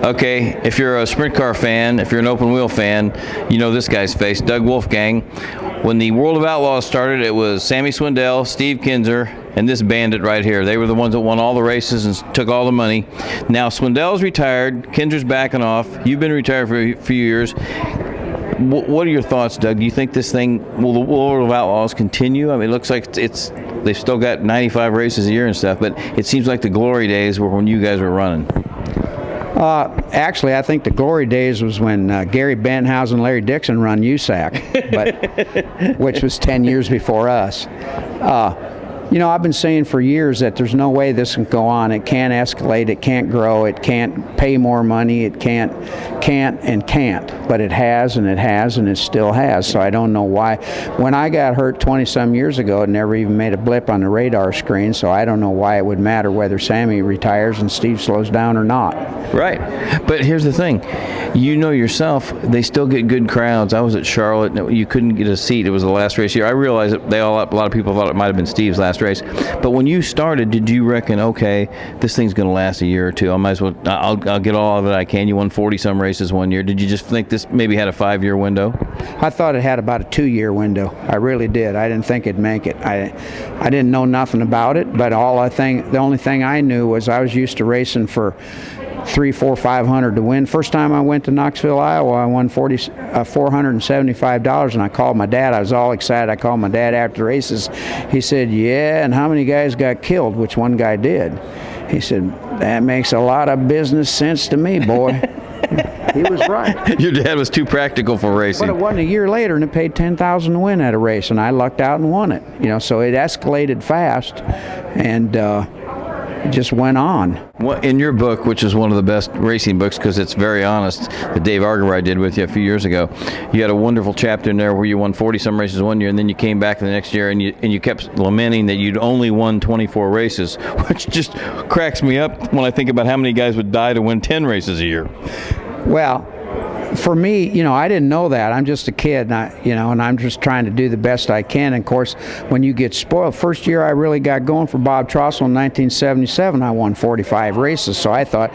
Okay, if you're a sprint car fan, if you're an open wheel fan, you know this guy's face, Doug Wolfgang. When the World of Outlaws started, it was Sammy Swindell, Steve Kinzer, and this bandit right here. They were the ones that won all the races and took all the money. Now Swindell's retired, Kinzer's backing off. You've been retired for a few years. What are your thoughts, Doug? Do you think this thing, will the World of Outlaws continue? I mean, it looks like they've still got 95 races a year and stuff, but it seems like the glory days were when you guys were running. Actually, I think the glory days was when Gary Benthausen and Larry Dixon run USAC, but which was 10 years before us. You know, I've been saying for years that there's no way this can go on. It can't escalate. It can't grow. It can't pay more money. It can't. But it has, and it still has. So I don't know why. When I got hurt 20-some years ago, it never even made a blip on the radar screen. So I don't know why it would matter whether Sammy retires and Steve slows down or not. Right. But here's the thing. You know yourself, they still get good crowds. I was at Charlotte, and you couldn't get a seat. It was the last race here. I realized that a lot of people thought it might have been Steve's last race. But when you started, did you reckon, okay, this thing's going to last a year or two? I'll get all of it I can. You won 40-some races one year. Did you just think this maybe had a 5-year window? I thought it had about a 2-year window. I really did. I didn't think it'd make it. I didn't know nothing about it, but the only thing I knew was I was used to racing for 300, 400, 500 to win. First time I went to Knoxville, Iowa, I won $475, and I called my dad. I was all excited. I called my dad after the races. He said, "Yeah, and how many guys got killed?" Which one guy did. He said, "That makes a lot of business sense to me, boy." He was right. Your dad was too practical for racing. But it wasn't a year later, and it paid $10,000 to win at a race, and I lucked out and won it. You know, so it escalated fast, and it just went on. Well, in your book, which is one of the best racing books because it's very honest, that Dave Argeride did with you a few years ago, you had a wonderful chapter in there where you won 40-some races one year, and then you came back the next year and you kept lamenting that you'd only won 24 races, which just cracks me up when I think about how many guys would die to win 10 races a year. Well, for me, you know, I didn't know that. I'm just a kid, and I'm just trying to do the best I can. And of course, when you get spoiled, first year I really got going for Bob Trossel in 1977, I won 45 races. So I thought,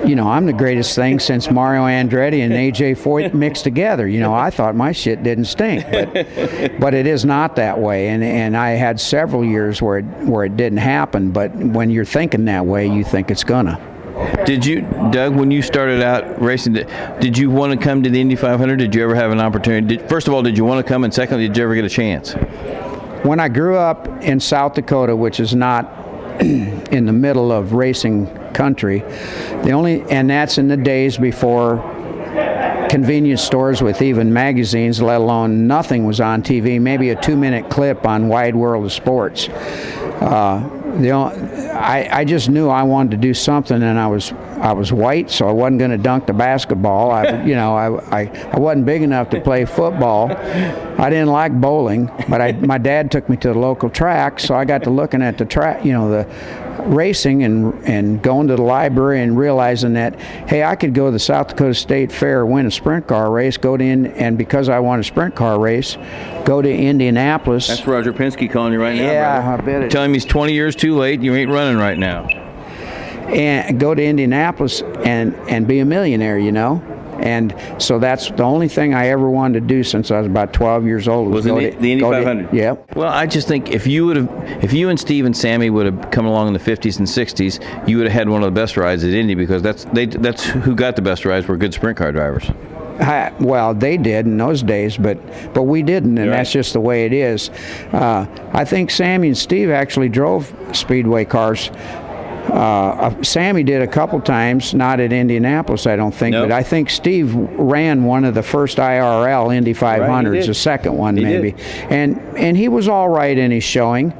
you know, I'm the greatest thing since Mario Andretti and A.J. Foyt mixed together. You know, I thought my shit didn't stink, but it is not that way. And I had several years where it didn't happen. But when you're thinking that way, you think it's gonna. Did you, Doug, when you started out racing, did you want to come to the Indy 500? Did you ever have an opportunity? First of all, did you want to come? And secondly, did you ever get a chance? When I grew up in South Dakota, which is not in the middle of racing country, and that's in the days before convenience stores with even magazines, let alone nothing was on TV, maybe a 2-minute clip on Wide World of Sports. I just knew I wanted to do something, and I was white, so I wasn't going to dunk the basketball. I wasn't big enough to play football. I didn't like bowling, but my dad took me to the local track, so I got to looking at the track, you know, the racing and going to the library and realizing that, hey, I could go to the South Dakota State Fair, win a sprint car race, and because I won a sprint car race, go to Indianapolis. That's Roger Penske calling you right now. Yeah, brother. I bet it. Tell him he's 20 years too late. You ain't running right now. And go to Indianapolis and be a millionaire, you know. And so that's the only thing I ever wanted to do since I was about 12 years old. Was the Indy 500? Yep. Well, I just think if you and Steve and Sammy would have come along in the 50s and 60s, you would have had one of the best rides at Indy, because that's who got the best rides were good sprint car drivers. Well, they did in those days, but we didn't, and that's just the way it is. I think Sammy and Steve actually drove speedway cars. Sammy did a couple times, not at Indianapolis, I don't think, but I think Steve ran one of the first IRL Indy 500s, the second one maybe, and he was all right in his showing.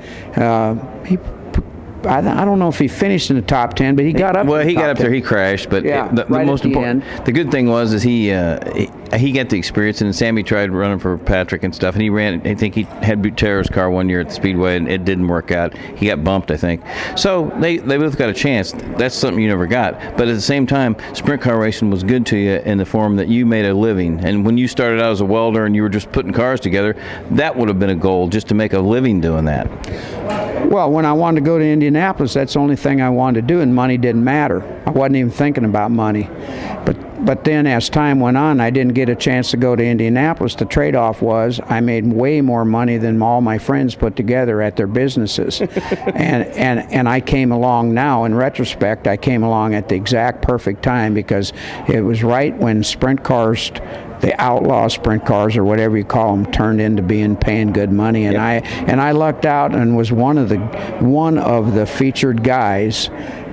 I don't know if he finished in the top 10, but he got up. Well, he got up 10. there. He crashed, but the most important, the good thing was he got the experience. And Sammy tried running for Patrick and stuff, and he ran. I think he had Butero's car one year at the Speedway, and it didn't work out. He got bumped, I think. So they both got a chance. That's something you never got. But at the same time, sprint car racing was good to you in the form that you made a living. And when you started out as a welder and you were just putting cars together, that would have been a goal, just to make a living doing that. Well, when I wanted to go to Indianapolis, that's the only thing I wanted to do, and money didn't matter. I wasn't even thinking about money. But then as time went on, I didn't get a chance to go to Indianapolis. The trade-off was I made way more money than all my friends put together at their businesses. and I came along now, in retrospect, I came along at the exact perfect time, because it was right when sprint cars, the outlaw sprint cars or whatever you call them, turned into paying good money, and I lucked out and was one of the featured guys,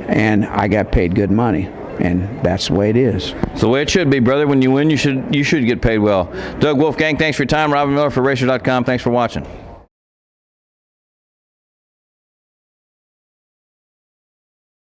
and I got paid good money. And that's the way it is. It's the way it should be, brother. When you win, you should get paid well. Doug Wolfgang, thanks for your time. Robin Miller for RACER.com. Thanks for watching.